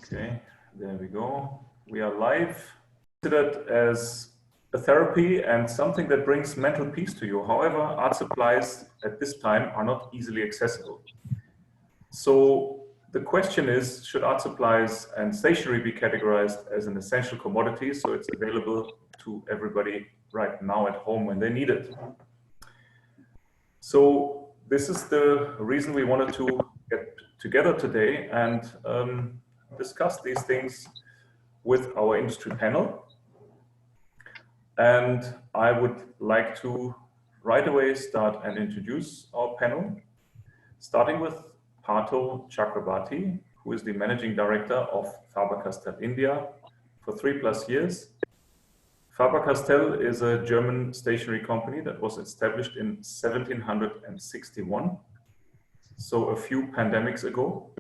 Okay, there we go. We are live. Considered as a therapy and something that brings mental peace to you. However, art supplies at this time are not easily accessible. So the question is, should art supplies and stationery be categorized as an essential commodity so it's available to everybody right now at home when they need it? So this is the reason we wanted to get together today and discuss these things with our industry panel. And I would like to right away start and introduce our panel, starting with Partho Chakrabarti, who is the Managing Director of Faber-Castell India for 3+ years. Faber-Castell is a German stationery company that was established in 1761, so a few pandemics ago.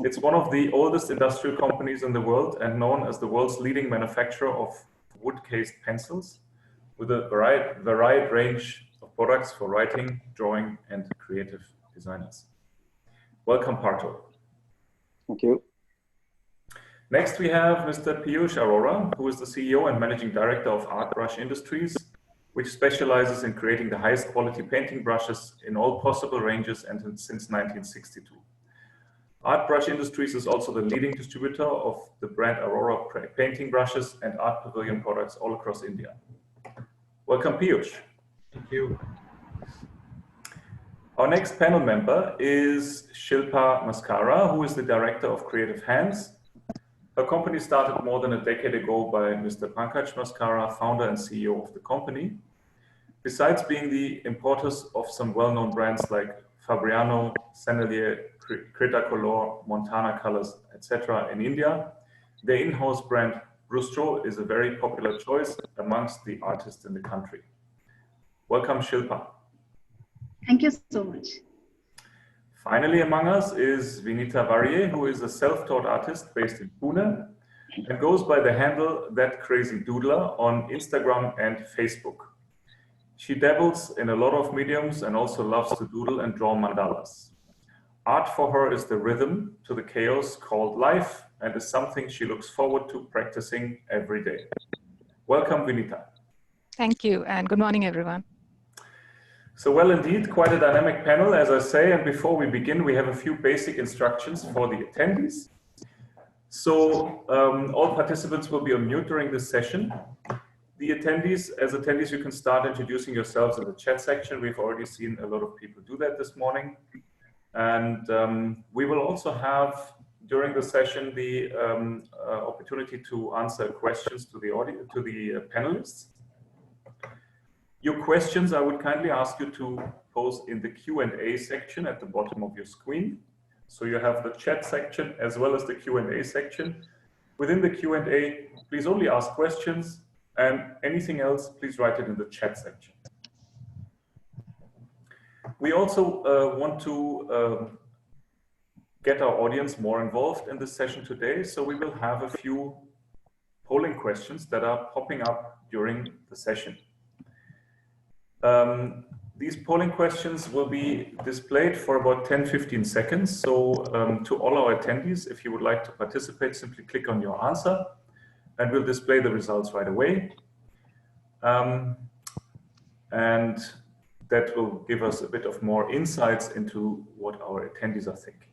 It's one of the oldest industrial companies in the world and known as the world's leading manufacturer of wood-cased pencils with a varied range of products for writing, drawing, and creative designers. Welcome, Partho. Thank you. Next, we have Mr. Piyush Arora, who is the CEO and Managing Director of Art Brush Industries, which specializes in creating the highest quality painting brushes in all possible ranges and since 1962. Art Brush Industries is also the leading distributor of the brand Aurora painting brushes and art pavilion products all across India. Welcome, Piyush. Thank you. Our next panel member is Shilpa Mascara, who is the Director of Creative Hands. Her company started more than a decade ago by Mr. Pankaj Mascara, founder and CEO of the company. Besides being the importers of some well-known brands like Fabriano, Sennelier, Cretacolor, Montana Colors, etc. in India, their in-house brand Brustro is a very popular choice amongst the artists in the country. Welcome, Shilpa. Thank you so much. Finally among us is Vinita Barea, who is a self-taught artist based in Pune and goes by the handle That Crazy Doodler on Instagram and Facebook. She dabbles in a lot of mediums and also loves to doodle and draw mandalas. Art for her is the rhythm to the chaos called life and is something she looks forward to practicing every day. Welcome, Vinita. Thank you, and good morning, everyone. So, well, indeed, quite a dynamic panel, as I say, and before we begin, we have a few basic instructions for the attendees. So, all participants will be on mute during this session. The attendees, as attendees, you can start introducing yourselves in the chat section. We've already seen a lot of people do that this morning. And we will also have, during the session, the opportunity to answer questions to the audience, to the panelists. Your questions, I would kindly ask you to post in the Q&A section at the bottom of your screen. So you have the chat section as well as the Q&A section. Within the Q&A, please only ask questions, and anything else, please write it in the chat section. We also want to get our audience more involved in this session today, so we will have a few polling questions that are popping up during the session. These polling questions will be displayed for about 10-15 seconds. So to all our attendees, if you would like to participate, simply click on your answer and we'll display the results right away. And that will give us a bit of more insights into what our attendees are thinking.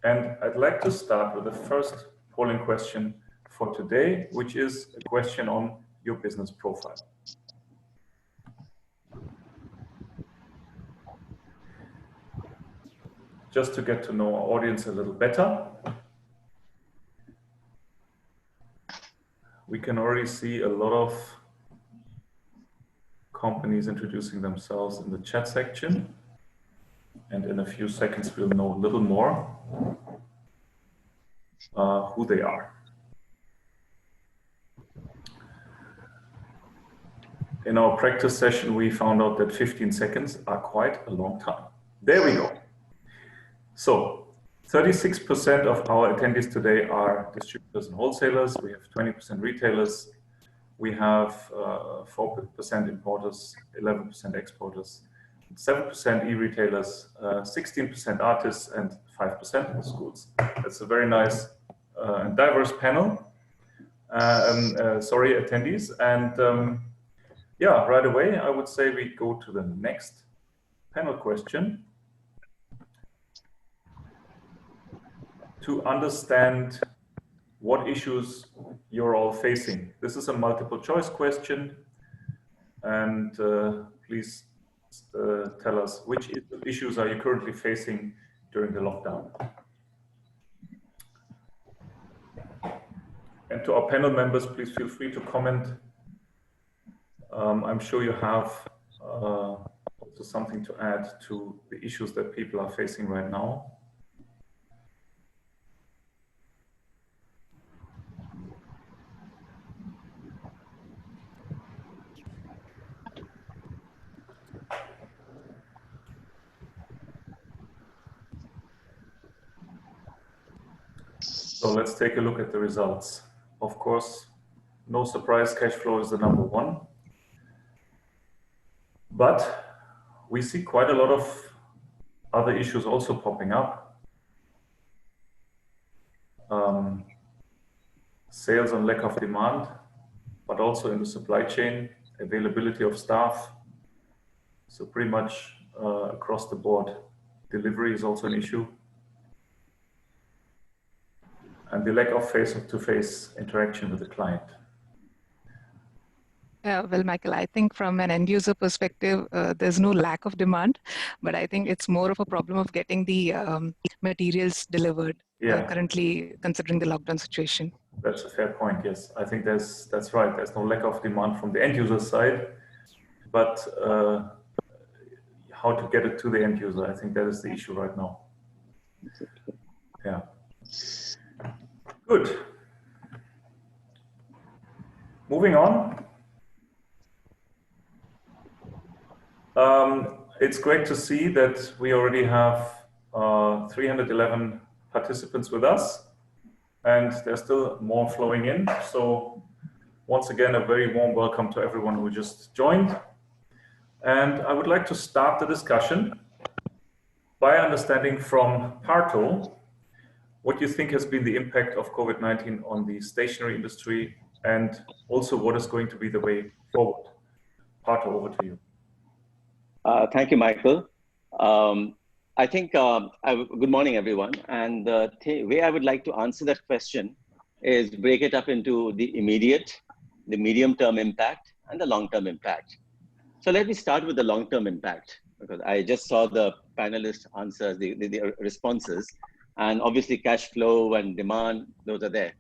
And I'd like to start with the first polling question for today, which is a question on your business profile. Just to get to know our audience a little better. We can already see a lot of companies introducing themselves in the chat section. And in a few seconds, we'll know a little more who they are. In our practice session, we found out that 15 seconds are quite a long time. There we go. So 36% of our attendees today are distributors and wholesalers. We have 20% retailers. We have 4% importers, 11% exporters, 7% e-retailers, 16% artists, and 5% schools. That's a very nice and diverse panel, attendees. And yeah, right away, I would say we go to the next panel question. To understand what issues you're all facing. This is a multiple choice question, and please tell us which issues are you currently facing during the lockdown. And to our panel members, please feel free to comment. I'm sure you have also something to add to the issues that people are facing right now. So let's take a look at the results. Of course, no surprise, cash flow is the number one. But we see quite a lot of other issues also popping up. Sales and lack of demand, but also in the supply chain, availability of staff. So pretty much across the board, delivery is also an issue. And the lack of face-to-face interaction with the client. Well, Michael, I think from an end user perspective, there's no lack of demand, but I think it's more of a problem of getting the materials delivered currently, considering the lockdown situation. That's a fair point, yes. I think that's right. There's no lack of demand from the end user side, but how to get it to the end user, I think that is the issue right now. Yeah. Good. Moving on. It's great to see that we already have 311 participants with us, and there's still more flowing in. So once again, a very warm welcome to everyone who just joined. And I would like to start the discussion by understanding from Parto what you think has been the impact of COVID-19 on the stationery industry, and also what is going to be the way forward. Parto, over to you. Thank you, Michael. I think, good morning, everyone. And the way I would like to answer that question is break it up into the immediate, the medium-term impact, and the long-term impact. So let me start with the long-term impact, because I just saw the panelists' answers, the responses, and obviously cash flow and demand, those are there.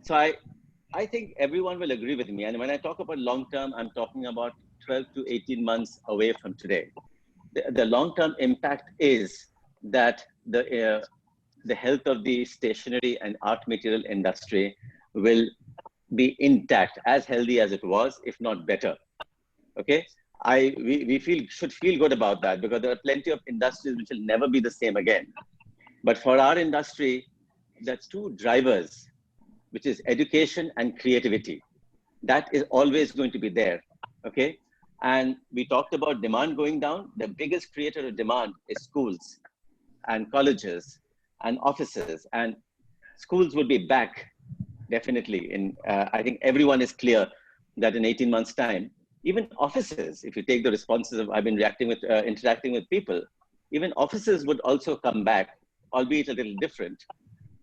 So I think everyone will agree with me. And when I talk about long-term, I'm talking about 12 to 18 months away from today. The long-term impact is that the health of the stationery and art material industry will be intact, as healthy as it was, if not better. Okay, we should feel good about that, because there are plenty of industries which will never be the same again. But for our industry, there's two drivers, which is education and creativity. That is always going to be there. Okay. And we talked about demand going down. The biggest creator of demand is schools and colleges and offices, and schools will be back definitely. I think everyone is clear that in 18 months time, even offices, if you take the responses of, I've been interacting with people, even offices would also come back, albeit a little different.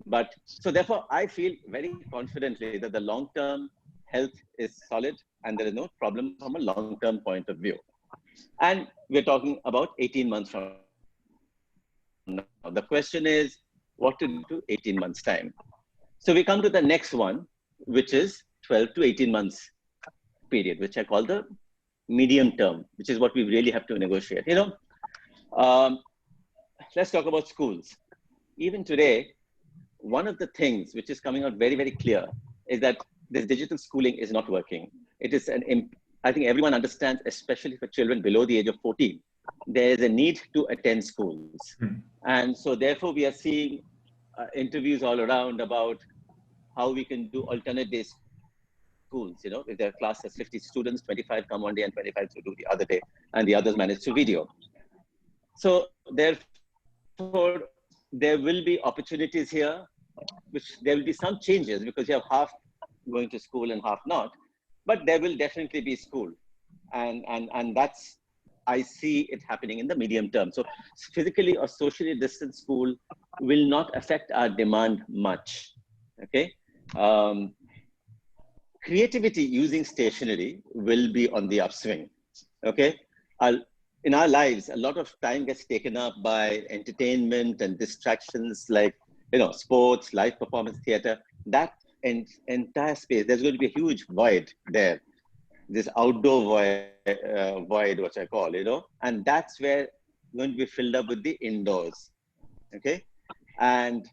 But so therefore, I feel very confidently that the long-term health is solid, and there is no problem from a long-term point of view. And we're talking about 18 months from now. The question is, what to do 18 months time? So we come to the next one, which is 12 to 18 months period, which I call the medium term, which is what we really have to negotiate. You know, let's talk about schools. Even today, one of the things which is coming out very, very clear is that this digital schooling is not working. It is I think everyone understands, especially for children below the age of 14, there is a need to attend schools. And so therefore we are seeing interviews all around about how we can do alternate day schools. You know, if their class has 50 students, 25 come one day and 25 to do the other day, and the others manage to video. So therefore, there will be opportunities here which there will be some changes because you have half going to school and half not, but there will definitely be school. And that's, I see it happening in the medium term. So physically or socially distant school will not affect our demand much, okay? Creativity using stationery will be on the upswing, okay? In our lives, a lot of time gets taken up by entertainment and distractions like, sports, live performance, theater. That entire space, there's going to be a huge void there, this outdoor void, which I call, and that's where going to be filled up with the indoors, okay? And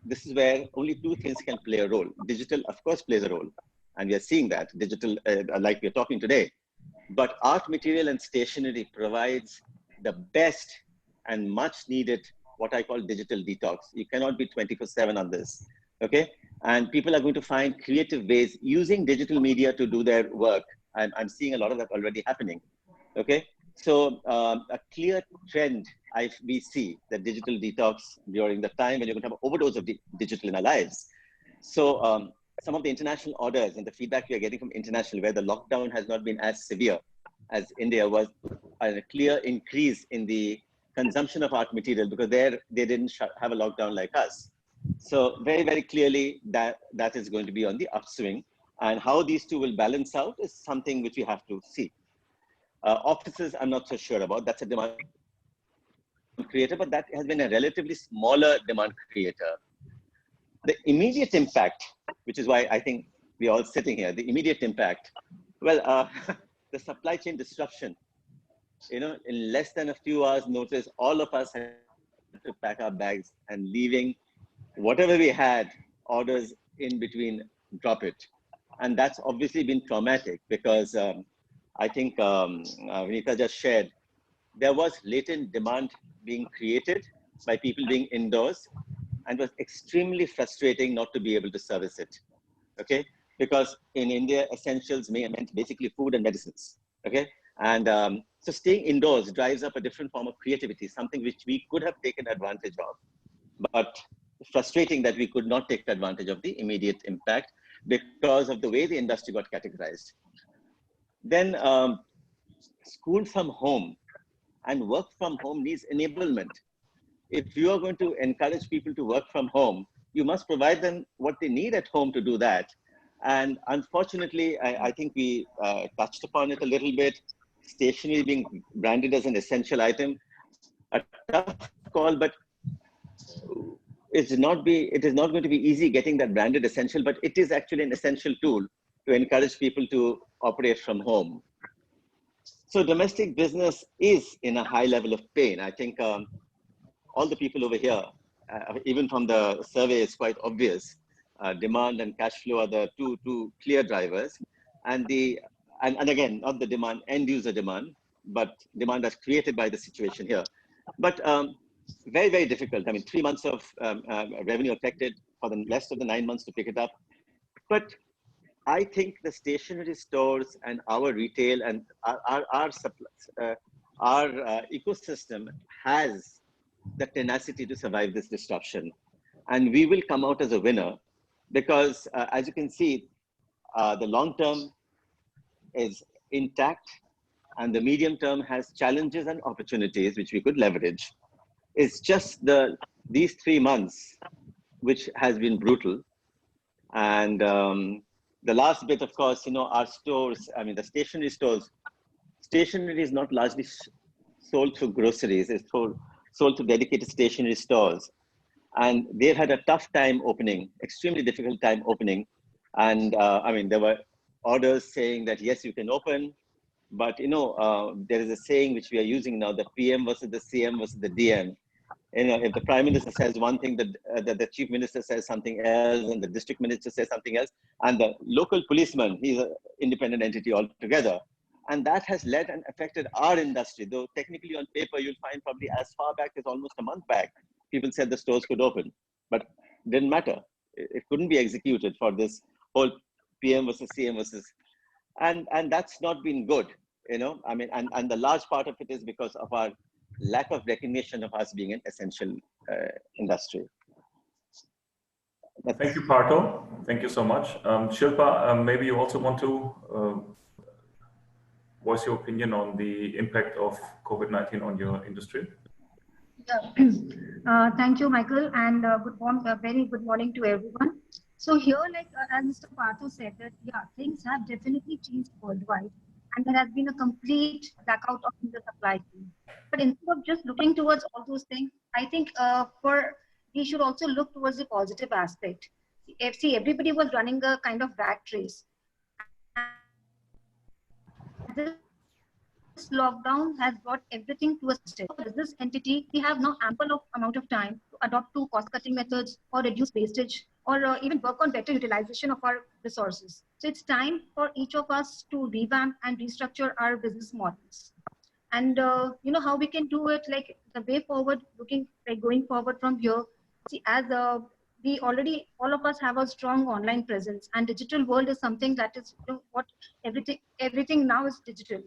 this is where only two things can play a role. Digital, of course, plays a role, and we are seeing that digital, like we're talking today. But art material and stationery provides the best and much needed, what I call digital detox. You cannot be 24/7 on this, okay? And people are going to find creative ways using digital media to do their work. I'm seeing a lot of that already happening, okay? So a clear trend we see the digital detox during the time when you're going to have an overdose of digital in our lives. So some of the international orders and the feedback we are getting from international, where the lockdown has not been as severe as India, was a clear increase in the consumption of art material because they didn't have a lockdown like us. So very, very clearly that is going to be on the upswing, and how these two will balance out is something which we have to see. Offices, I'm not so sure about. That's a demand creator, but that has been a relatively smaller demand creator. The immediate impact, which is why I think we're all sitting here, the immediate impact, well, the supply chain disruption, in less than a few hours notice, all of us had to pack our bags and leaving whatever we had, orders in between, drop it. And that's obviously been traumatic because I think Vinita just shared, there was latent demand being created by people being indoors, and it was extremely frustrating not to be able to service it, okay? Because in India, essentials meant basically food and medicines, okay? And so staying indoors drives up a different form of creativity, something which we could have taken advantage of, but frustrating that we could not take advantage of the immediate impact because of the way the industry got categorized. Then school from home and work from home needs enablement. If you are going to encourage people to work from home, you must provide them what they need at home to do that. And unfortunately, I think we touched upon it a little bit, stationery being branded as an essential item, a tough call, but it is not going to be easy getting that branded essential, but it is actually an essential tool to encourage people to operate from home. So domestic business is in a high level of pain. I think all the people over here, even from the survey, it's quite obvious. Demand and cash flow are the two clear drivers. And again, not the demand, end user demand, but demand that's created by the situation here. But very, very difficult. I mean, 3 months of revenue affected, for the rest of the 9 months to pick it up. But I think the stationery stores and our retail and our ecosystem has the tenacity to survive this disruption. And we will come out as a winner because as you can see, the long term is intact and the medium term has challenges and opportunities which we could leverage. It's just these 3 months which has been brutal. And the last bit, of course, our stores, I mean, the stationery stores, stationery is not largely sold through groceries, it's sold through dedicated stationery stores. And they've had a tough time opening, extremely difficult time opening. And I mean, there were orders saying that, yes, you can open, but there is a saying which we are using now, the PM versus the CM versus the DM. If the Prime Minister says one thing, the Chief Minister says something else, and the District Minister says something else, and the local policeman, he's an independent entity altogether. And that has led and affected our industry, though technically on paper, you'll find probably as far back as almost a month back, people said the stores could open, but didn't matter. It couldn't be executed for this whole PM versus CM versus, and that's not been good, I mean, and the large part of it is because of our lack of recognition of us being an essential industry. Thank you, Partho. Thank you so much. Shilpa, maybe you also want to voice your opinion on the impact of COVID-19 on your industry. Yeah. Thank you, Michael, and good morning, very good morning to everyone. So here, like as Mr. Partho said, that yeah, things have definitely changed worldwide, and there has been a complete blackout of the supply chain. But instead of just looking towards all those things, I think for we should also look towards the positive aspect. See, everybody was running a kind of rat race, and this lockdown has brought everything to a standstill. So as a business entity, we have now ample of amount of time to adopt to cost-cutting methods or reduce wastage or even work on better utilization of our resources. So it's time for each of us to revamp and restructure our business models. And you know how we can do it, like the way forward, looking like going forward from here. See, as we already, all of us have a strong online presence, and digital world is something that is, you know, what everything now is digital.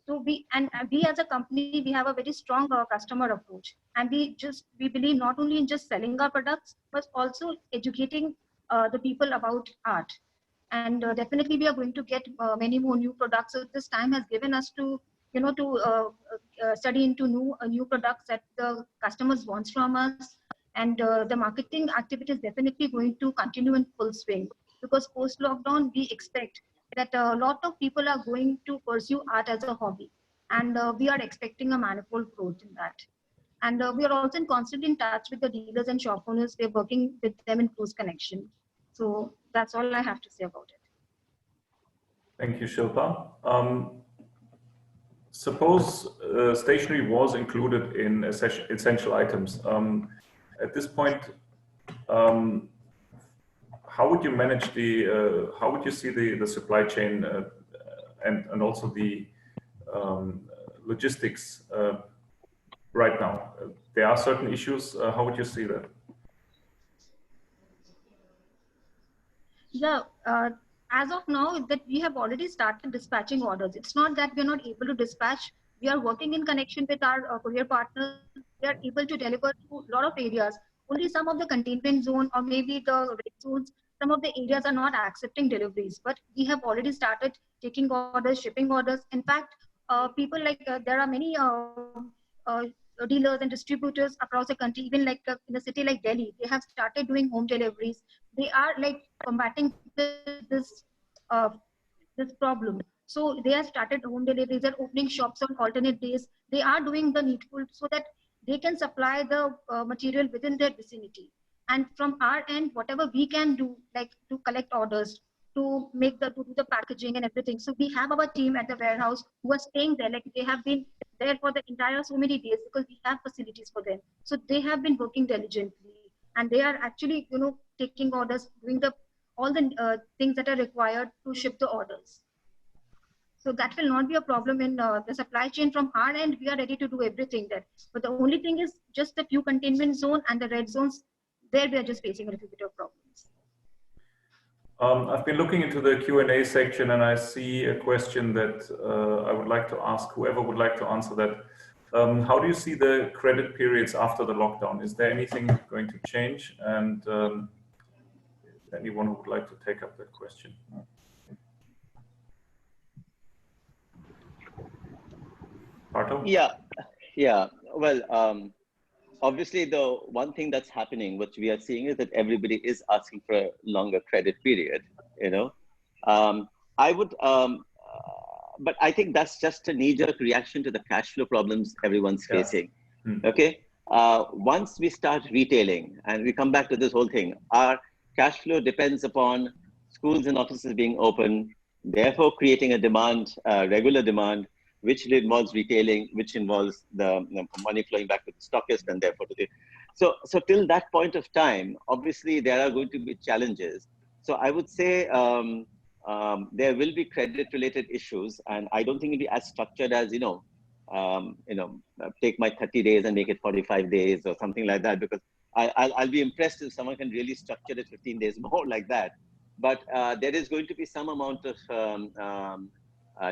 So we as a company, we have a very strong customer approach, and we believe not only in just selling our products, but also educating the people about art. And definitely we are going to get many more new products. So this time has given us to, you know, to study into new products that the customers wants from us. And the marketing activity is definitely going to continue in full swing, because post lockdown we expect that a lot of people are going to pursue art as a hobby, and we are expecting a manifold growth in that. And we are also in constant in touch with the dealers and shop owners. We're working with them in close connection. So that's all I have to say about it. Thank you, Shilpa. Suppose stationery was included in essential items. At this point, how would you manage how would you see the supply chain and also the logistics right now? There are certain issues. How would you see that? Yeah, as of now, that we have already started dispatching orders. It's not that we're not able to dispatch. We are working in connection with our courier partners. We are able to deliver to a lot of areas. Only some of the containment zone or maybe the red zones, some of the areas are not accepting deliveries. But we have already started taking orders, shipping orders. In fact, people like there are many uh, dealers and distributors across the country, even like in a city like Delhi, they have started doing home deliveries. They are like combating uh, this problem. So they have started home deliveries. They're opening shops on alternate days. They are doing the needful so that they can supply the material within their vicinity. And from our end, whatever we can do, like to collect orders, to do the packaging and everything. So we have our team at the warehouse who are staying there. Like they have been there for the entire so many days because we have facilities for them. So they have been working diligently, and they are actually, you know, taking orders, doing the all the things that are required to ship the orders. So that will not be a problem in the supply chain. From our end, we are ready to do everything there. But the only thing is just the few containment zone and the red zones. There we are just facing a little bit of problems. I've been looking into the Q&A section, and I see a question that I would like to ask whoever would like to answer that. How do you see the credit periods after the lockdown? Is there anything going to change? And anyone who would like to take up that question? Partho? Yeah. Well, obviously, the one thing that's happening, what we are seeing, is that everybody is asking for a longer credit period. You know, I would, but I think that's just a knee-jerk reaction to the cash flow problems everyone's facing. Okay. Once we start retailing, and we come back to this whole thing, our cash flow depends upon schools and offices being open, therefore creating a demand, regular demand, which involves retailing, which involves the money flowing back to the stockist, and therefore to the. So till that point of time, obviously there are going to be challenges. So I would say there will be credit-related issues, and I don't think it'll be as structured as take my 30 days and make it 45 days or something like that, because I'll be impressed if someone can really structure it 15 days more like that. But there is going to be some amount of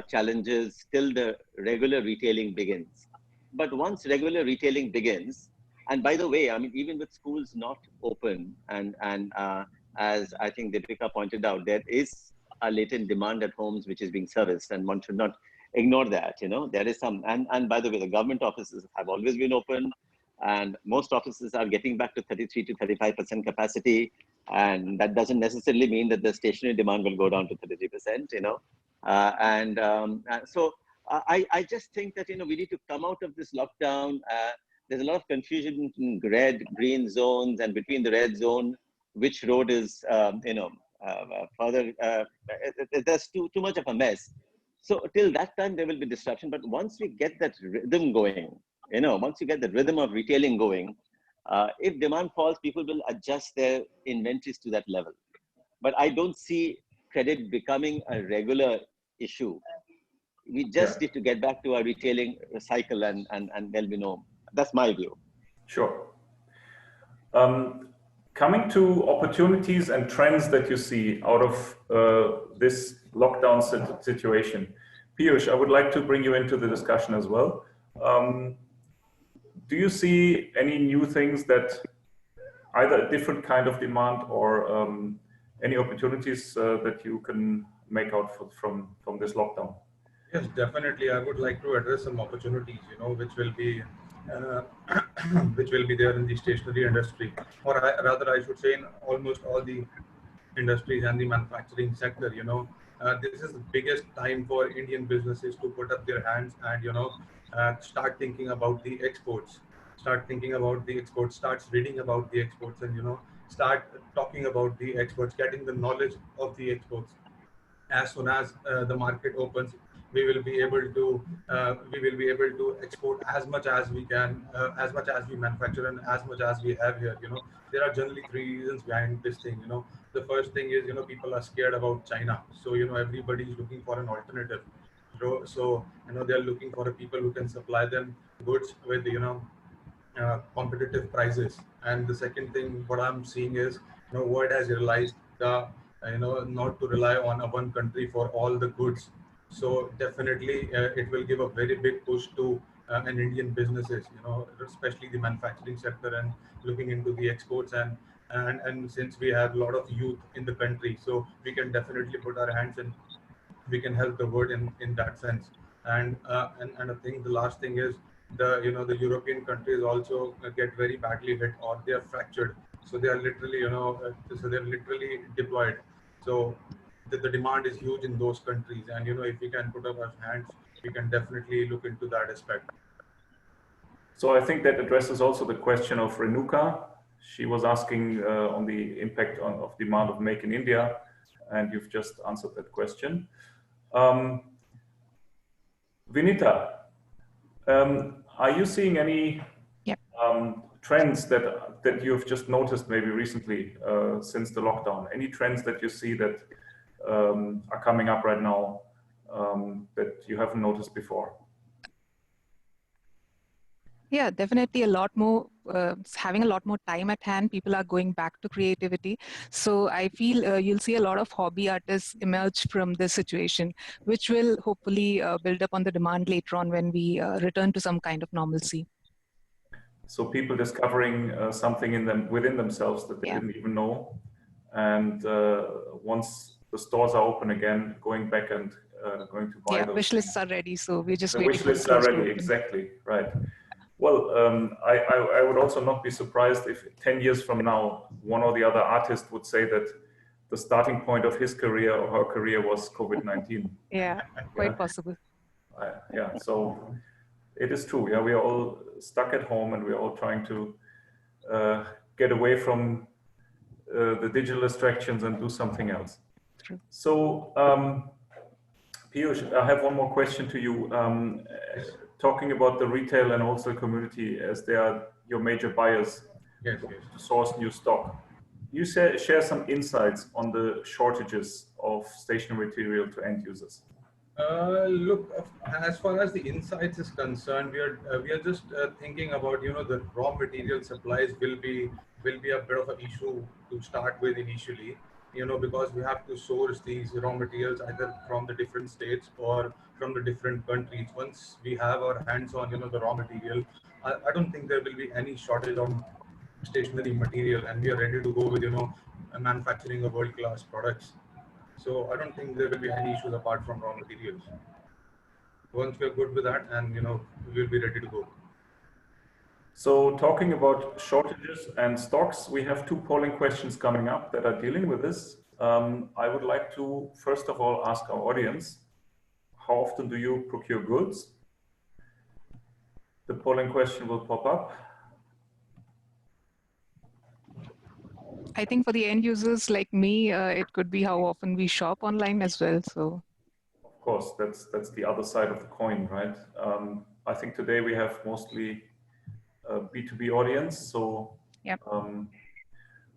challenges till the regular retailing begins. But once regular retailing begins, And by the way, I mean, even with schools not open, and as I think Deepika pointed out, there is a latent demand at homes which is being serviced, and one should not ignore that. You know, there is some, and by the way, the government offices have always been open, and most offices are getting back to 33 to 35% capacity, and that doesn't necessarily mean that the stationery demand will go down to 33%. You know, so I just think that, you know, we need to come out of this lockdown. There's a lot of confusion in red, green zones, and between the red zone, which road is, further, there's too much of a mess. So till that time, there will be disruption. But once we get that rhythm going, you know, once you get the rhythm of retailing going, if demand falls, people will adjust their inventories to that level. But I don't see credit becoming a regular issue. We just need to get back to our retailing cycle, and there'll be no, that's my view. Sure. Coming to opportunities and trends that you see out of this lockdown situation, Piyush, I would like to bring you into the discussion as well. Do you see any new things that either a different kind of demand or any opportunities that you can make out from this lockdown? Yes, definitely. I would like to address some opportunities, you know, which will be which will be there in the stationery industry, or rather, I should say, in almost all the industries and the manufacturing sector. You know, this is the biggest time for Indian businesses to put up their hands and, you know, start thinking about the exports. Start thinking about the exports. Start reading about the exports, and, you know, start talking about the exports, getting the knowledge of the exports. As soon as the market opens, we will be able to export as much as we can, as much as we manufacture and as much as we have here. You know, there are generally three reasons behind this thing. You know, the first thing is, you know, people are scared about China, so, you know, everybody is looking for an alternative. So you know, they are looking for people who can supply them goods with, you know, competitive prices. And the second thing, what I'm seeing is, you know, world has realized the, you know, not to rely on a one country for all the goods. So definitely, it will give a very big push to an Indian businesses, you know, especially the manufacturing sector, and looking into the exports. And since we have a lot of youth in the country, so we can definitely put our hands in, we can help the world in that sense. And I think the last thing is, the, you know, the European countries also get very badly hit, or they are fractured. So they are literally, you know, so they're literally deployed. So the demand is huge in those countries, and, you know, if we can put up our hands, we can definitely look into that aspect. So I think that addresses also the question of Renuka. She was asking on the impact of demand of Make in India, and you've just answered that question. Vinita, are you seeing any trends that you've just noticed maybe recently since the lockdown? Any trends that you see that are coming up right now that you haven't noticed before? Yeah, definitely a lot more, having a lot more time at hand. People are going back to creativity. So I feel you'll see a lot of hobby artists emerge from this situation, which will hopefully build up on the demand later on when we return to some kind of normalcy. So people discovering something within themselves that they didn't even know. And once the stores are open again, going back and going to buy those. Wish lists are ready. So we're just the waiting wish lists are ready, exactly, right. Well, I would also not be surprised if 10 years from now, one or the other artist would say that the starting point of his career or her career was COVID-19. Yeah, quite possible. Yeah, so it is true. Yeah, we are all stuck at home, and we are all trying to get away from the digital distractions and do something else. True. So, Piyush, I have one more question to you. Talking about the retail and also community, as they are your major buyers to source new stock. You share some insights on the shortages of stationery material to end users. Look, as far as the insights is concerned, we are just thinking about, you know, the raw material supplies will be a bit of an issue to start with initially. because we have to source these raw materials either from the different states or from the different countries. Once we have our hands on, the raw material, I don't think there will be any shortage of stationery material, and we are ready to go with, manufacturing of world-class products. So I don't think there will be any issues apart from raw materials. Once we are good with that, and, we will be ready to go. So talking about shortages and stocks, we have two polling questions coming up that are dealing with this. I would like to, first of all, ask our audience, how often do you procure goods? The polling question will pop up. I think for the end users like me, it could be how often we shop online as well. So, of course, that's the other side of the coin, right? I think today we have mostly a B2B audience, so yep.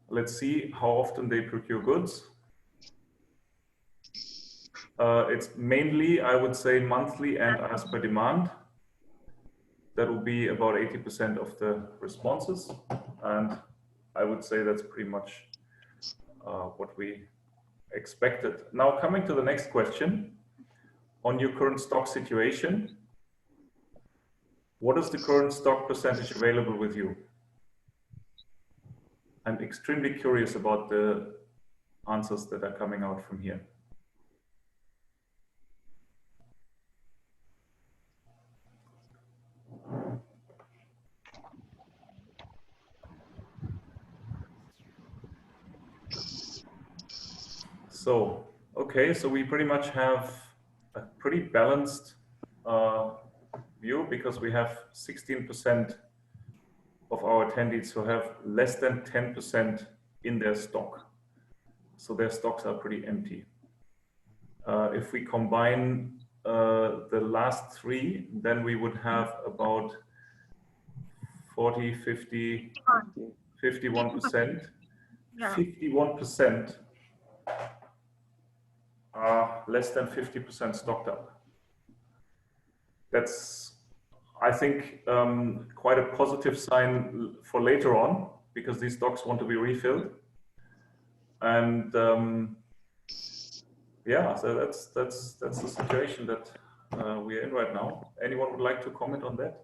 Let's see how often they procure goods. It's mainly, I would say, monthly and as per demand. That will be about 80% of the responses, and I would say that's pretty much what we expected. Now, coming to the next question, on your current stock situation, what is the current stock percentage available with you? I'm extremely curious about the answers that are coming out from here. So, okay, so we pretty much have a pretty balanced view, because we have 16% of our attendees who have less than 10% in their stock. So their stocks are pretty empty. If we combine the last three, then we would have about 40, 50, 51%. Yeah. 51% are less than 50% stocked up. That's, I think, quite a positive sign for later on, because these stocks want to be refilled. And yeah, so that's the situation that we are in right now. Anyone would like to comment on that?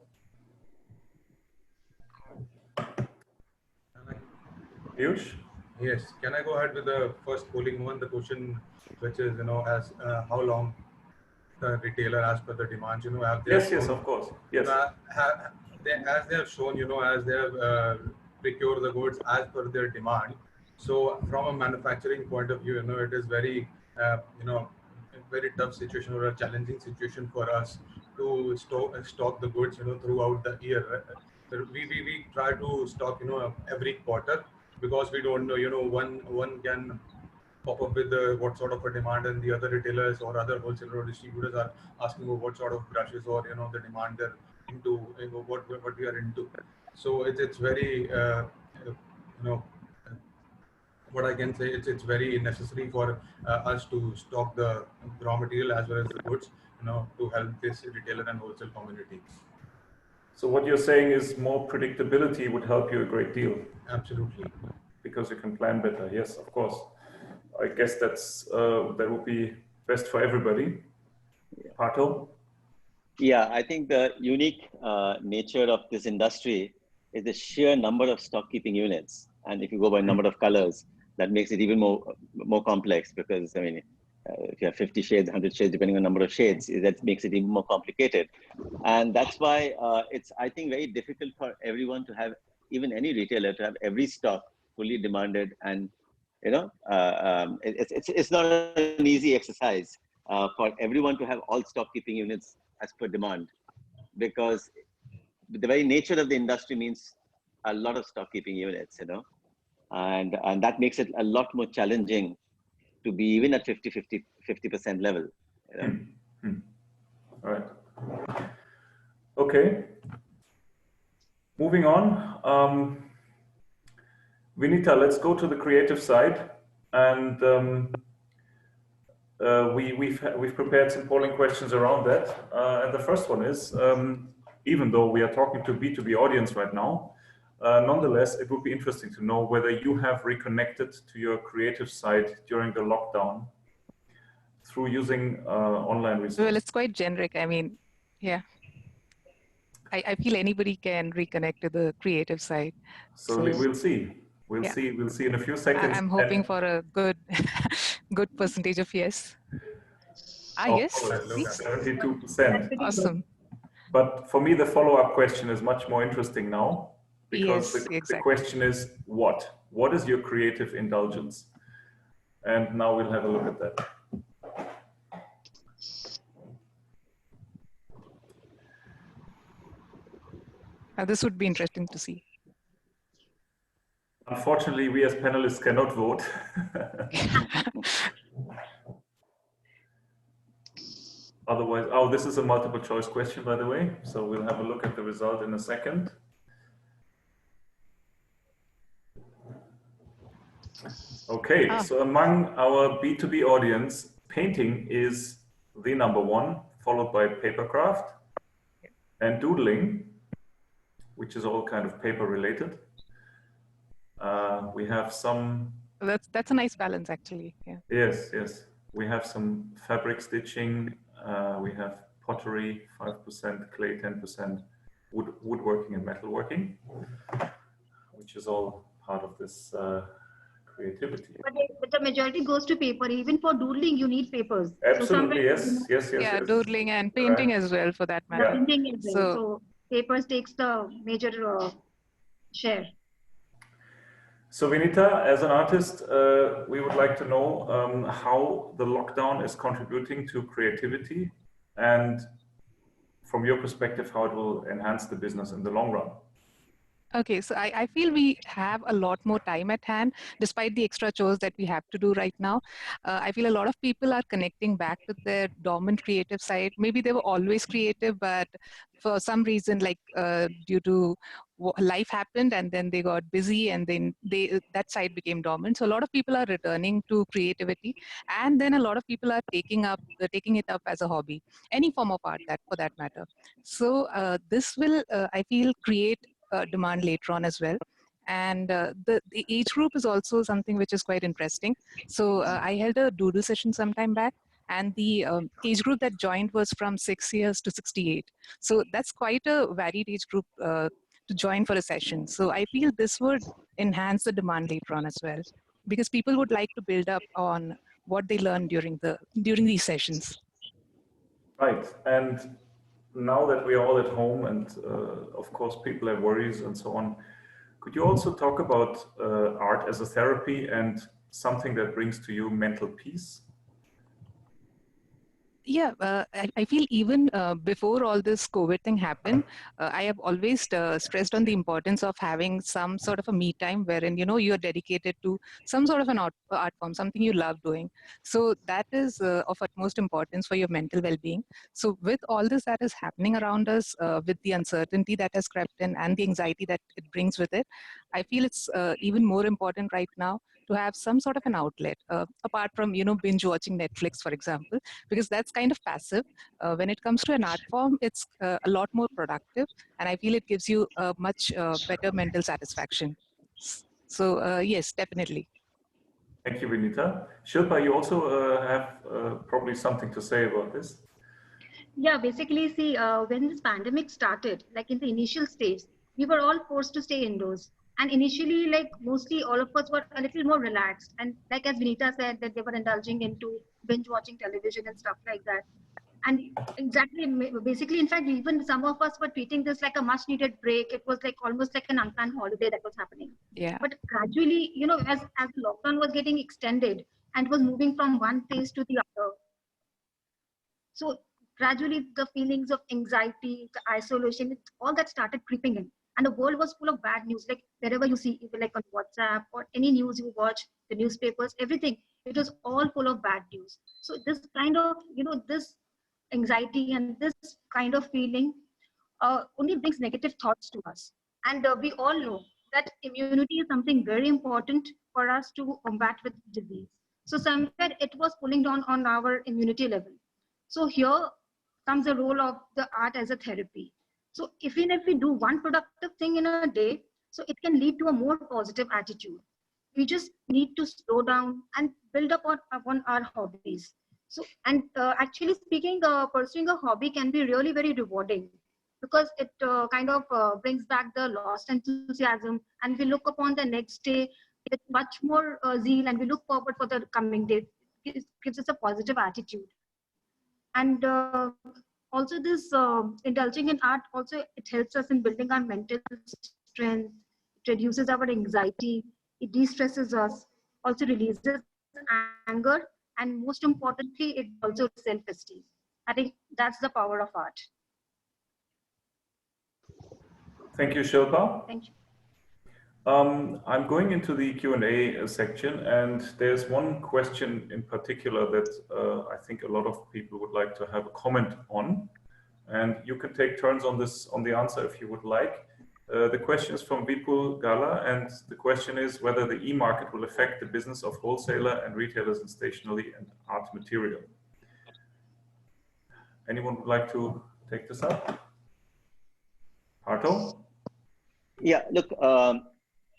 Piyush? Yes. Can I go ahead with the first polling one? The question, which is, as how long the retailer, as per the demand, have they Yes, of course. Yes. As they have shown, as they have procured the goods as per their demand. So from a manufacturing point of view, it is very, very tough situation or a challenging situation for us to stock the goods, throughout the year. So we try to stock, every quarter, because we don't know, one can pop up with what sort of a demand, and the other retailers or other wholesaler or distributors are asking what sort of brushes or the demand they're into, what we are into. So it's very what I can say, it's very necessary for us to stock the raw material as well as the goods, to help this retailer and wholesale community. So what you're saying is more predictability would help you a great deal. Absolutely. Because you can plan better. Yes, of course. I guess that's that would be best for everybody. Pato? Yeah, I think the unique nature of this industry is the sheer number of stock keeping units. And if you go by number of colors, that makes it even more complex, because, I mean, if you have 50 shades, 100 shades, depending on the number of shades, that makes it even more complicated. And that's why it's, I think, very difficult for everyone to have, even any retailer, to have every stock fully demanded. And, it's not an easy exercise for everyone to have all stock keeping units as per demand, because the very nature of the industry means a lot of stock keeping units, and that makes it a lot more challenging to be even at 50% level. All right. Okay. Moving on. Vinita, let's go to the creative side, and we've prepared some polling questions around that. And the first one is, even though we are talking to B2B audience right now, Nonetheless, it would be interesting to know whether you have reconnected to your creative side during the lockdown through using online resources. Well, it's quite generic. I mean, yeah. I feel anybody can reconnect to the creative side. So we'll see. We'll see in a few seconds. I'm hoping for a good, good percentage of yes. Yes. 72%. Awesome. But for me, the follow-up question is much more interesting now, because yes, the question is what? What is your creative indulgence? And now we'll have a look at that. This would be interesting to see. Unfortunately, we as panelists cannot vote. Otherwise, oh, this is a multiple choice question, by the way. So we'll have a look at the result in a second. Okay, so among our B2B audience, painting is the #1, followed by papercraft and doodling, which is all kind of paper related. We have some... That's a nice balance, actually. Yeah. Yes, yes. We have some fabric stitching. We have pottery, 5%, clay, 10%, woodworking and metalworking, which is all part of this creativity. But the majority goes to paper. Even for doodling, you need papers. Absolutely, so yes. Yeah, doodling and painting as well, for that matter. Yeah. Painting as well. So papers takes the major share. So Vinita, as an artist, we would like to know how the lockdown is contributing to creativity, and from your perspective, how it will enhance the business in the long run. Okay, so I feel we have a lot more time at hand, despite the extra chores that we have to do right now. I feel a lot of people are connecting back to their dormant creative side. Maybe they were always creative, but for some reason, like due to life happened, and then they got busy, and then that side became dormant. So a lot of people are returning to creativity, and then a lot of people are taking it up as a hobby, any form of art, that for that matter. So this will, I feel, create demand later on as well. And the age group is also something which is quite interesting. So I held a doodle session some time back, and the age group that joined was from 6 years to 68. So that's quite a varied age group to join for a session. So I feel this would enhance the demand later on as well, because people would like to build up on what they learned during these sessions. Right. And now that we are all at home, and of course people have worries and so on, could you also talk about art as a therapy and something that brings to you mental peace? Yeah, I feel even before all this COVID thing happened, I have always stressed on the importance of having some sort of a me time wherein, you're dedicated to some sort of an art form, something you love doing. So that is of utmost importance for your mental well-being. So with all this that is happening around us, with the uncertainty that has crept in and the anxiety that it brings with it, I feel it's even more important right now to have some sort of an outlet, apart from, binge watching Netflix, for example, because that's kind of passive. When it comes to an art form, it's a lot more productive, and I feel it gives you a much better mental satisfaction. So yes, definitely. Thank you, Vinita. Shilpa, you also have probably something to say about this. Yeah, basically, see, when this pandemic started, like in the initial stage, we were all forced to stay indoors. And initially, like mostly all of us were a little more relaxed. And like as Vinita said, that they were indulging into binge watching television and stuff like that. And exactly, basically, in fact, even some of us were treating this like a much needed break. It was like almost like an unplanned holiday that was happening. Yeah. But gradually, as the lockdown was getting extended and was moving from one phase to the other, so gradually the feelings of anxiety, the isolation, all that started creeping in. And the world was full of bad news. Like wherever you see, even like on WhatsApp or any news you watch, the newspapers, everything, it was all full of bad news. So this kind of, this anxiety and this kind of feeling only brings negative thoughts to us. And we all know that immunity is something very important for us to combat with disease. So somewhere it was pulling down on our immunity level. So here comes the role of the art as a therapy. So even if we do one productive thing in a day, So it can lead to a more positive attitude. We just need to slow down and build up on our hobbies. So, and actually speaking, pursuing a hobby can be really very rewarding, because it kind of brings back the lost enthusiasm, and we look upon the next day with much more zeal, and we look forward for the coming day. It gives us a positive attitude. And also this indulging in art, also it helps us in building our mental strength. It reduces our anxiety, it de-stresses us, also releases anger, and most importantly it also self-esteem. I think that's the power of art. Thank you, Shilpa. Thank you. I'm going into the Q&A section, and there's one question in particular that I think a lot of people would like to have a comment on, and you can take turns on the answer if you would like. The question is from Vipul Gala, and the question is whether the e-market will affect the business of wholesaler and retailers in stationery and art material. Anyone would like to take this up? Harto? Yeah, look,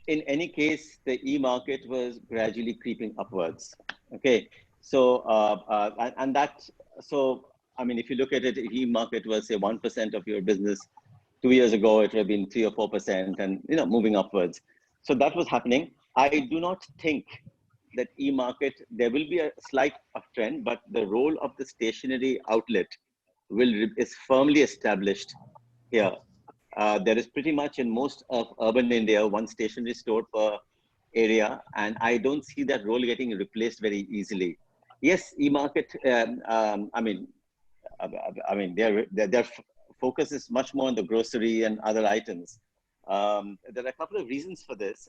in any case, the e-market was gradually creeping upwards. Okay, so I mean, if you look at it, e-market was say 1% of your business. 2 years ago, it would have been 3 or 4%, and moving upwards. So that was happening. I do not think that e-market, there will be a slight uptrend, but the role of the stationery outlet is firmly established here. There is pretty much in most of urban India, one stationery store per area, and I don't see that role getting replaced very easily. Yes, e-market, I mean, their focus is much more on the grocery and other items. There are a couple of reasons for this.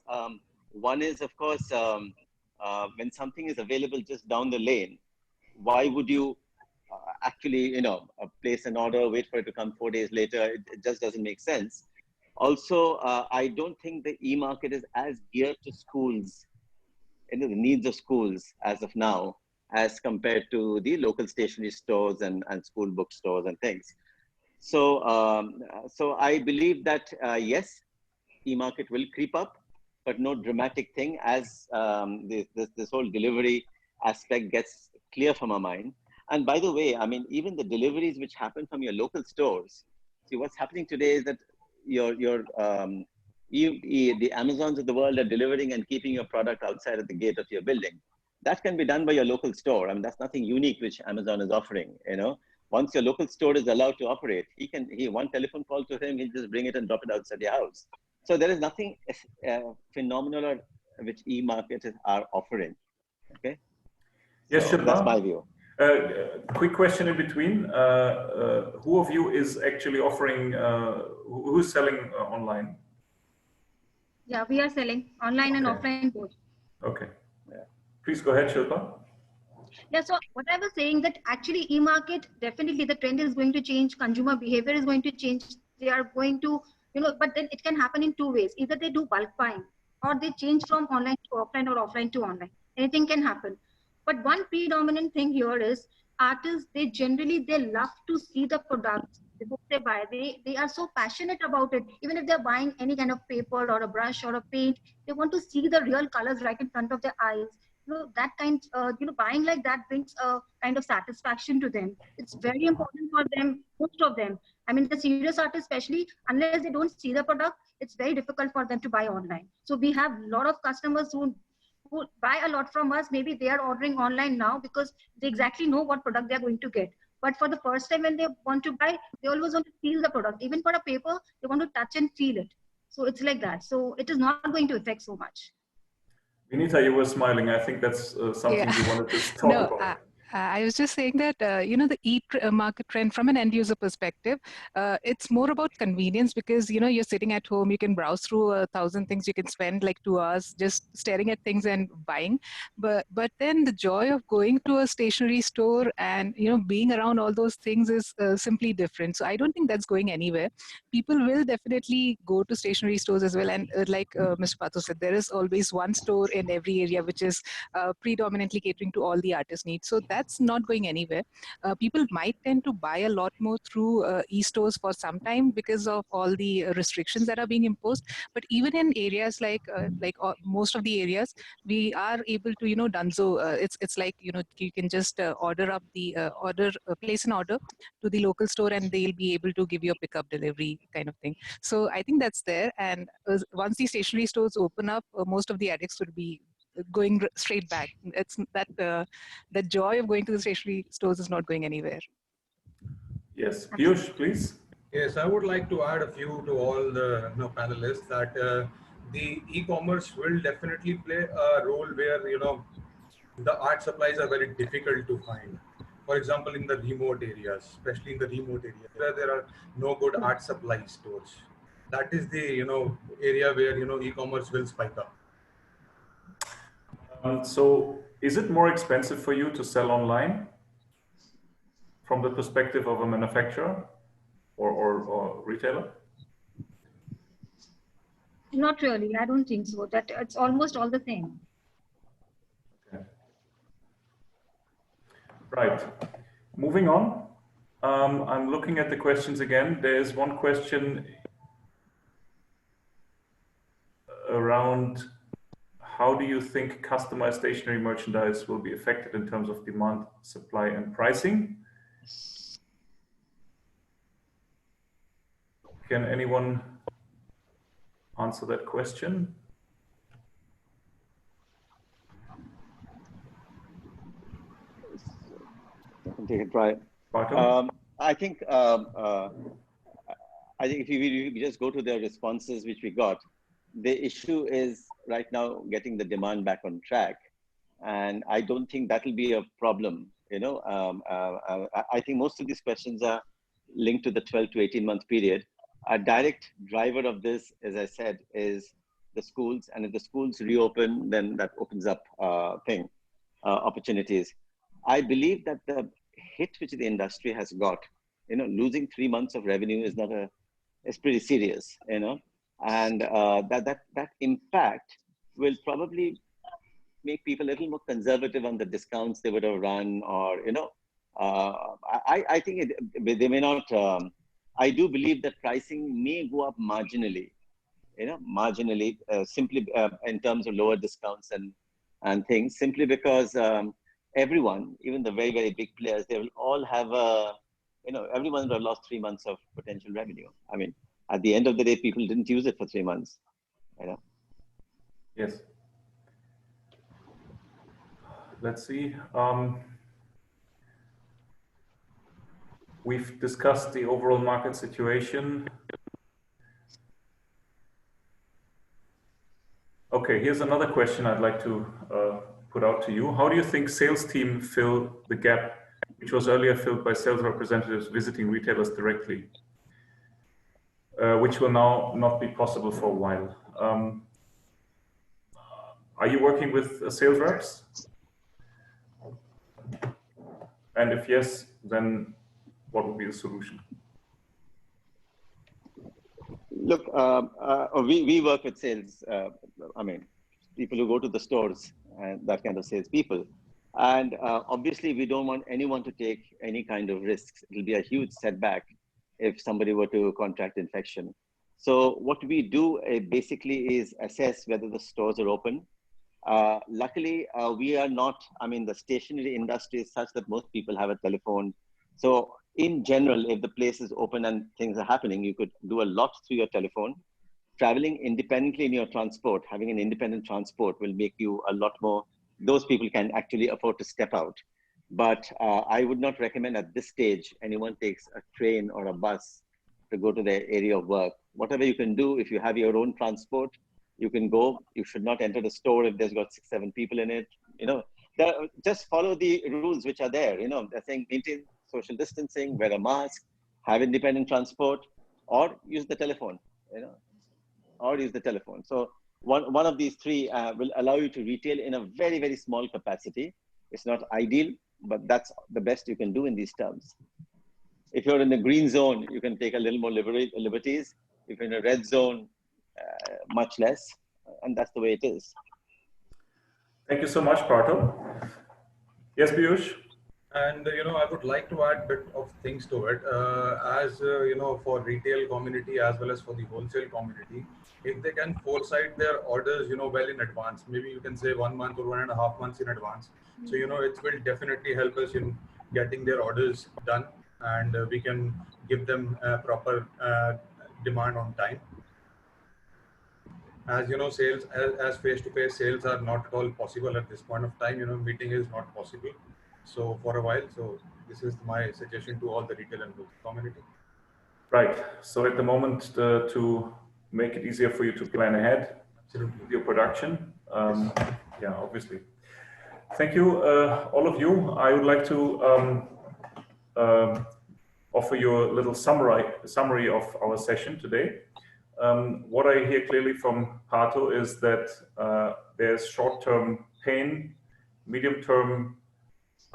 One is, of course, when something is available just down the lane, why would you actually, place an order, wait for it to come 4 days later? It just doesn't make sense. Also, I don't think the e-market is as geared to schools, the needs of schools as of now, as compared to the local stationery stores and school bookstores and things. So, so I believe that, yes, e-market will creep up, but no dramatic thing as this whole delivery aspect gets clear from our mind. And by the way, I mean, even the deliveries which happen from your local stores, see what's happening today is that the Amazons of the world are delivering and keeping your product outside of the gate of your building. That can be done by your local store. I mean, that's nothing unique which Amazon is offering, Once your local store is allowed to operate, one telephone call to him, he'll just bring it and drop it outside your house. So there is nothing phenomenal which e-markets are offering, okay? Yes, so Shilpa? That's my view. Quick question in between. Who of you is actually offering, who's selling online? Yeah, we are selling online and offline both. Okay. Yeah. Please go ahead, Shilpa. Yeah, so what I was saying that actually e-market, definitely the trend is going to change, consumer behavior is going to change. They are going to, but then it can happen in two ways. Either they do bulk buying, or they change from online to offline or offline to online. Anything can happen. But one predominant thing here is artists, they love to see the products before they buy. They are so passionate about it. Even if they're buying any kind of paper or a brush or a paint, they want to see the real colors right in front of their eyes. That kind, buying like that brings a kind of satisfaction to them. It's very important for them, most of them. I mean, the serious artists, especially, unless they don't see the product, it's very difficult for them to buy online. So we have a lot of customers who buy a lot from us. Maybe they are ordering online now because they exactly know what product they're going to get. But for the first time when they want to buy, they always want to feel the product. Even for a paper, they want to touch and feel it. So it's like that. So it is not going to affect so much. Vinita, you were smiling. I think that's something you wanted to talk about. I was just saying that, the e-market trend from an end user perspective, it's more about convenience because, you're sitting at home, you can browse through 1,000 things, you can spend like 2 hours just staring at things and buying. But then the joy of going to a stationery store and, being around all those things is simply different. So I don't think that's going anywhere. People will definitely go to stationery stores as well. And like Mr. Patho said, there is always one store in every area which is predominantly catering to all the artist needs. So that's that's not going anywhere. People might tend to buy a lot more through e-stores for some time because of all the restrictions that are being imposed. But even in areas like most of the areas, we are able to, Dunzo. It's like, you can just place an order to the local store, and they'll be able to give you a pickup delivery kind of thing. So I think that's there. And once the stationery stores open up, most of the addicts would be going straight back. It's that the joy of going to the stationery stores is not going anywhere. Yes, Piyush, please. Yes, I would like to add a few to all the panelists that the e-commerce will definitely play a role where the art supplies are very difficult to find. For example, in the remote areas, especially in the remote areas where there are no good art supply stores, that is the area where e-commerce will spike up. So, is it more expensive for you to sell online from the perspective of a manufacturer or retailer? Not really. I don't think so. That it's almost all the same. Okay. Right. Moving on. I'm looking at the questions again. There is one question around how do you think customized stationery merchandise will be affected in terms of demand, supply, and pricing? Can anyone answer that question? I can take a try. I think if we just go to the responses which we got, the issue is right now getting the demand back on track, and I don't think that will be a problem. I think most of these questions are linked to the 12 to 18 month period. A direct driver of this, as I said, is the schools, and if the schools reopen, then that opens up opportunities. I believe that the hit which the industry has got, losing 3 months of revenue is it's pretty serious, and that impact will probably make people a little more conservative on the discounts they would have run, or I think they may not. I do believe that pricing may go up marginally, simply in terms of lower discounts and things, simply because everyone, even the very, very big players, they will all have everyone will have lost 3 months of potential revenue. I mean, at the end of the day, people didn't use it for 3 months, Yes. Let's see. We've discussed the overall market situation. Okay, here's another question I'd like to put out to you. How do you think sales team fill the gap, which was earlier filled by sales representatives visiting retailers directly, which will now not be possible for a while? Are you working with sales reps? And if yes, then what would be the solution? Look, we work with sales, people who go to the stores and that kind of sales people. And obviously, we don't want anyone to take any kind of risks. It'll be a huge setback if somebody were to contract infection. So what we do basically is assess whether the stores are open. Luckily, we are not, the stationery industry is such that most people have a telephone. So in general, if the place is open and things are happening, you could do a lot through your telephone. Traveling independently in your transport, having an independent transport will make you a lot more, those people can actually afford to step out. But I would not recommend at this stage, anyone takes a train or a bus to go to their area of work. Whatever you can do, if you have your own transport, you can go. You should not enter the store if there's got 6, 7 people in it. Just follow the rules which are there. They're saying maintain social distancing, wear a mask, have independent transport, or use the telephone. Or use the telephone. So one of these three will allow you to retail in a very, very small capacity. It's not ideal, but that's the best you can do in these terms. If you're in the green zone, you can take a little more liberties. If you're in a red zone, much less, and that's the way it is. Thank you so much, Partho. Yes, Piyush? And I would like to add a bit of things to it. As for retail community as well as for the wholesale community, if they can foresight their orders, well in advance, maybe you can say 1 month or 1.5 months in advance. So it will definitely help us in getting their orders done, and we can give them proper demand on time. As sales as face-to-face sales are not at all possible at this point of time. Meeting is not possible. So for a while, so this is my suggestion to all the retail and wholesale community. Right. So at the moment, to make it easier for you to plan ahead with your production, yeah, obviously. Thank you, all of you. I would like to offer you a little summary of our session today. What I hear clearly from Pato is that there's short-term pain, medium-term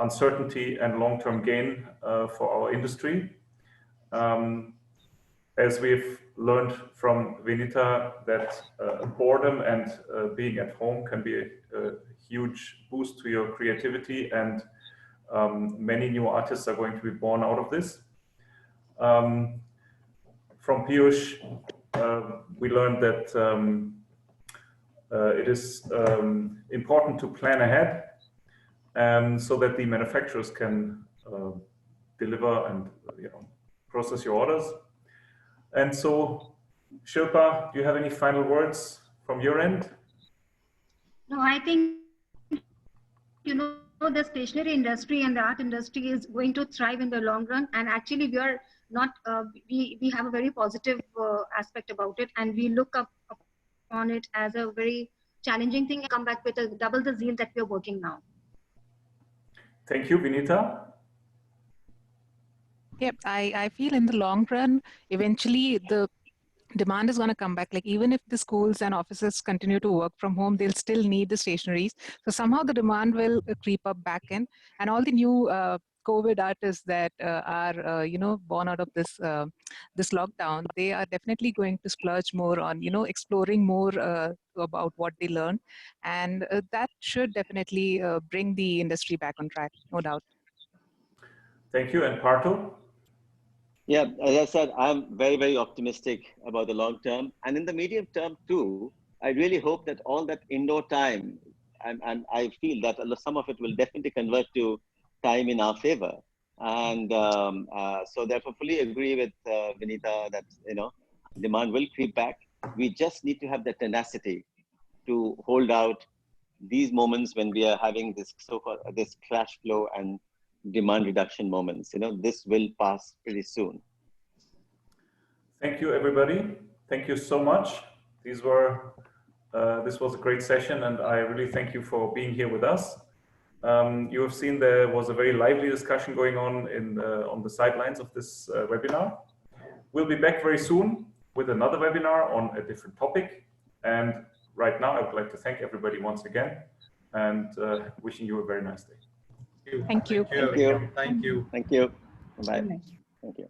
uncertainty, and long-term gain for our industry. As we've learned from Vinita, that boredom and being at home can be a huge boost to your creativity, and many new artists are going to be born out of this. From Piyush, we learned that it is important to plan ahead, so that the manufacturers can deliver and process your orders. And so, Shilpa, do you have any final words from your end? No, I think the stationery industry and the art industry is going to thrive in the long run, and actually we are not we have a very positive aspect about it, and we look up on it as a very challenging thing and come back with double the zeal that we are working now. Thank you, Vinita. Yep, I feel in the long run, eventually the demand is going to come back. Like even if the schools and offices continue to work from home, they'll still need the stationeries. So somehow the demand will creep up back in, and all the new COVID artists that are born out of this this lockdown, they are definitely going to splurge more on exploring more about what they learn, and that should definitely bring the industry back on track, no doubt. Thank you, and Parto? Yeah, as I said, I'm very, very optimistic about the long term. And in the medium term too, I really hope that all that indoor time, and I feel that some of it will definitely convert to time in our favor. And so therefore fully agree with Vinita that, demand will creep back. We just need to have the tenacity to hold out these moments when we are having this so-called this crash flow and demand reduction moments. This will pass pretty soon. Thank you, everybody. Thank you so much. This was a great session, and I really thank you for being here with us. You have seen there was a very lively discussion going on on the sidelines of this webinar. We'll be back very soon with another webinar on a different topic. And right now, I would like to thank everybody once again, and wishing you a very nice day. Thank you. Thank you. Thank you. Thank you. Bye. Thank you.